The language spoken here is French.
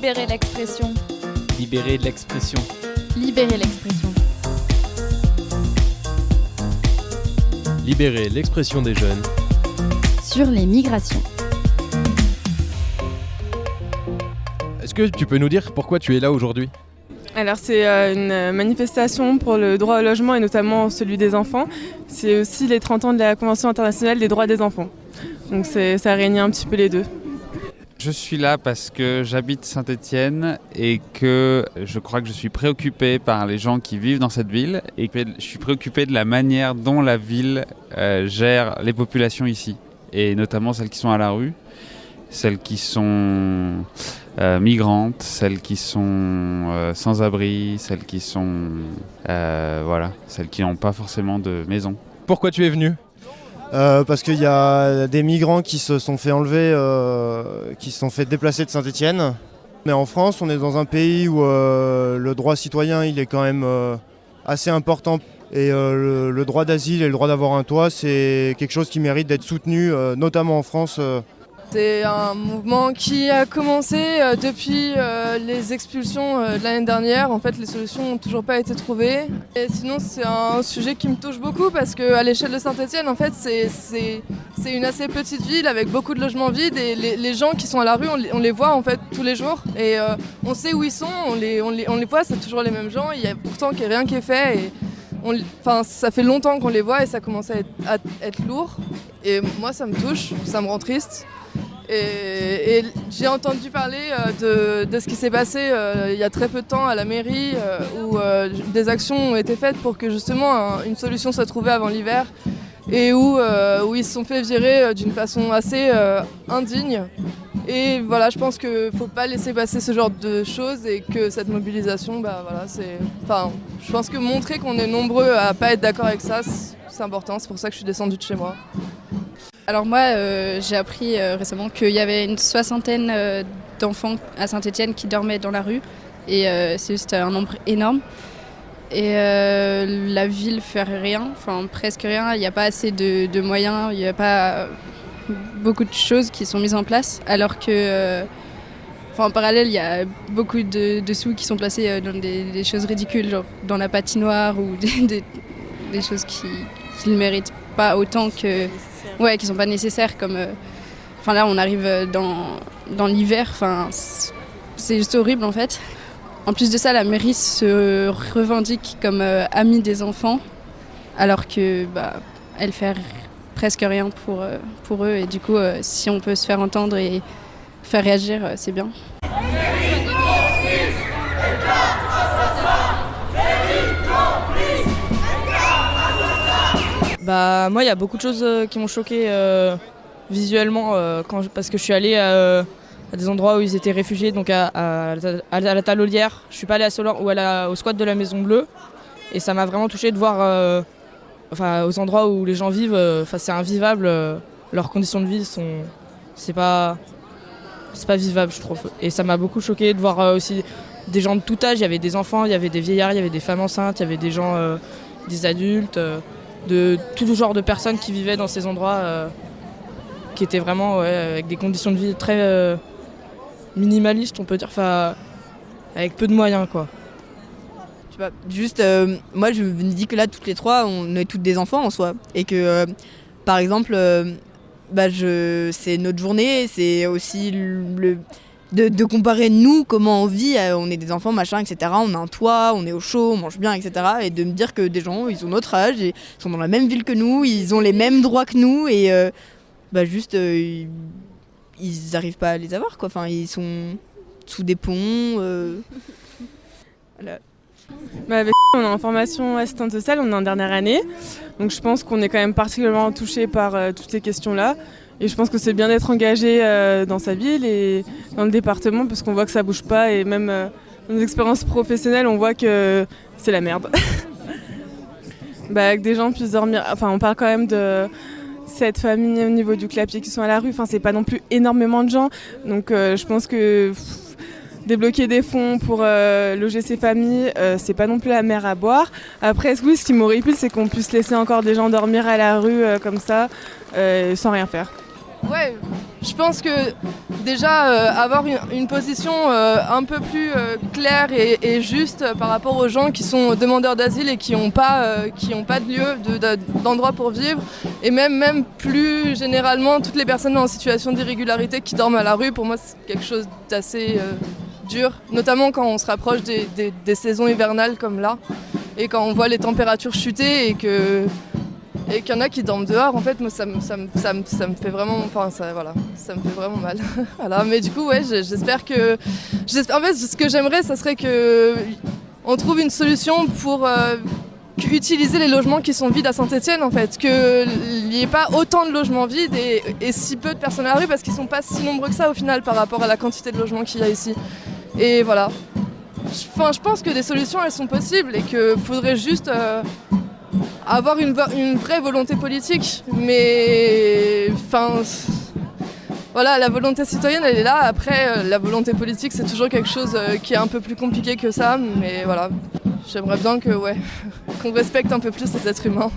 Libérer l'expression. Libérer l'expression. Libérer l'expression. Libérer l'expression des jeunes. Sur les migrations. Est-ce que tu peux nous dire pourquoi tu es là aujourd'hui ? Alors c'est une manifestation pour le droit au logement et notamment celui des enfants. C'est aussi les 30 ans de la Convention internationale des droits des enfants. Donc ça réunit un petit peu les deux. Je suis là parce que j'habite Saint-Étienne et que je crois que je suis préoccupé par les gens qui vivent dans cette ville et que je suis préoccupé de la manière dont la ville gère les populations ici, et notamment celles qui sont à la rue, celles qui sont migrantes, celles qui sont sans abri, celles qui sont celles qui n'ont pas forcément de maison. Pourquoi tu es venu ? Parce qu'il y a des migrants qui se sont fait enlever, qui se sont fait déplacer de Saint-Étienne. Mais en France, on est dans un pays où le droit citoyen il est quand même assez important. Et le droit d'asile et le droit d'avoir un toit, c'est quelque chose qui mérite d'être soutenu, notamment en France. C'est un mouvement qui a commencé depuis les expulsions de l'année dernière. En fait, les solutions n'ont toujours pas été trouvées. Et sinon, c'est un sujet qui me touche beaucoup parce qu'à l'échelle de Saint-Étienne, en fait, c'est une assez petite ville avec beaucoup de logements vides. Et les gens qui sont à la rue, on les voit en fait tous les jours. Et on sait où ils sont, on les voit, c'est toujours les mêmes gens. Il y a pourtant rien qui est fait. Et ça fait longtemps qu'on les voit et ça commence à être lourd. Et moi, ça me touche, ça me rend triste. Et j'ai entendu parler de ce qui s'est passé il y a très peu de temps à la mairie où des actions ont été faites pour que justement une solution soit trouvée avant l'hiver et où ils se sont fait virer d'une façon assez indigne. Et voilà, je pense qu'il ne faut pas laisser passer ce genre de choses et que cette mobilisation, je pense que montrer qu'on est nombreux à ne pas être d'accord avec ça, c'est important, c'est pour ça que je suis descendue de chez moi. Alors moi, j'ai appris récemment qu'il y avait une 60aine d'enfants à Saint-Étienne qui dormaient dans la rue. Et c'est juste un nombre énorme. Et la ville fait rien, enfin presque rien. Il n'y a pas assez de moyens, il n'y a pas beaucoup de choses qui sont mises en place. Alors que, en parallèle, il y a beaucoup de sous qui sont placés dans des choses ridicules, genre dans la patinoire ou des choses qui ne méritent pas autant que... Ouais, qui sont pas nécessaires comme... là, on arrive dans l'hiver, c'est juste horrible en fait. En plus de ça, la mairie se revendique comme amie des enfants, alors que elle fait presque rien pour eux. Et du coup, si on peut se faire entendre et faire réagir, c'est bien. Moi, il y a beaucoup de choses qui m'ont choquée visuellement parce que je suis allée à des endroits où ils étaient réfugiés, donc à la Talaulière. Je suis pas allée à Solan ou au squat de la Maison Bleue, et ça m'a vraiment touchée de voir aux endroits où les gens vivent. C'est invivable. Leurs conditions de vie c'est pas vivable, je trouve. Et ça m'a beaucoup choquée de voir aussi des gens de tout âge. Il y avait des enfants, il y avait des vieillards, il y avait des femmes enceintes, il y avait des gens, des adultes. De tout genre de personnes qui vivaient dans ces endroits qui étaient vraiment avec des conditions de vie très minimalistes, on peut dire, avec peu de moyens, quoi. Je sais pas, juste, moi je me dis que là, toutes les trois, on est toutes des enfants en soi. Et que, par exemple, c'est notre journée, c'est aussi de comparer nous, comment on vit, on est des enfants, machin, etc. On a un toit, on est au chaud, on mange bien, etc. Et de me dire que des gens, ils ont notre âge, et ils sont dans la même ville que nous, ils ont les mêmes droits que nous, et ils n'arrivent pas à les avoir, quoi. Enfin, ils sont sous des ponts. Voilà. Avec on est en formation assistante sociale, on est en dernière année, donc je pense qu'on est quand même particulièrement touché par toutes ces questions-là. Et je pense que c'est bien d'être engagé dans sa ville et dans le département parce qu'on voit que ça bouge pas, et même dans nos expériences professionnelles, on voit que c'est la merde. Que des gens puissent dormir, on parle quand même de 7 familles au niveau du Clapier qui sont à la rue, c'est pas non plus énormément de gens, donc je pense que débloquer des fonds pour loger ces familles, c'est pas non plus la mer à boire. Après, oui, ce qui m'horripile, c'est qu'on puisse laisser encore des gens dormir à la rue comme ça, sans rien faire. Ouais, je pense que déjà avoir une position un peu plus claire et juste par rapport aux gens qui sont demandeurs d'asile et qui n'ont pas de lieu, d'endroit pour vivre, et même plus généralement toutes les personnes en situation d'irrégularité qui dorment à la rue, pour moi c'est quelque chose d'assez dur, notamment quand on se rapproche des saisons hivernales comme là, et quand on voit les températures chuter et qu'il y en a qui dorment dehors, en fait, moi, ça me fait vraiment, ça me fait vraiment mal. Voilà, mais du coup, ouais, j'espère que, en fait, ce que j'aimerais, ça serait que on trouve une solution pour utiliser les logements qui sont vides à Saint-Étienne, en fait, qu'il n'y ait pas autant de logements vides et si peu de personnes à la rue, parce qu'ils sont pas si nombreux que ça au final par rapport à la quantité de logements qu'il y a ici. Et voilà. Je pense que des solutions, elles sont possibles et qu'il faudrait juste avoir une vraie volonté politique, mais voilà, la volonté citoyenne elle est là. Après la volonté politique c'est toujours quelque chose qui est un peu plus compliqué que ça, mais voilà, j'aimerais bien qu'on respecte un peu plus les êtres humains.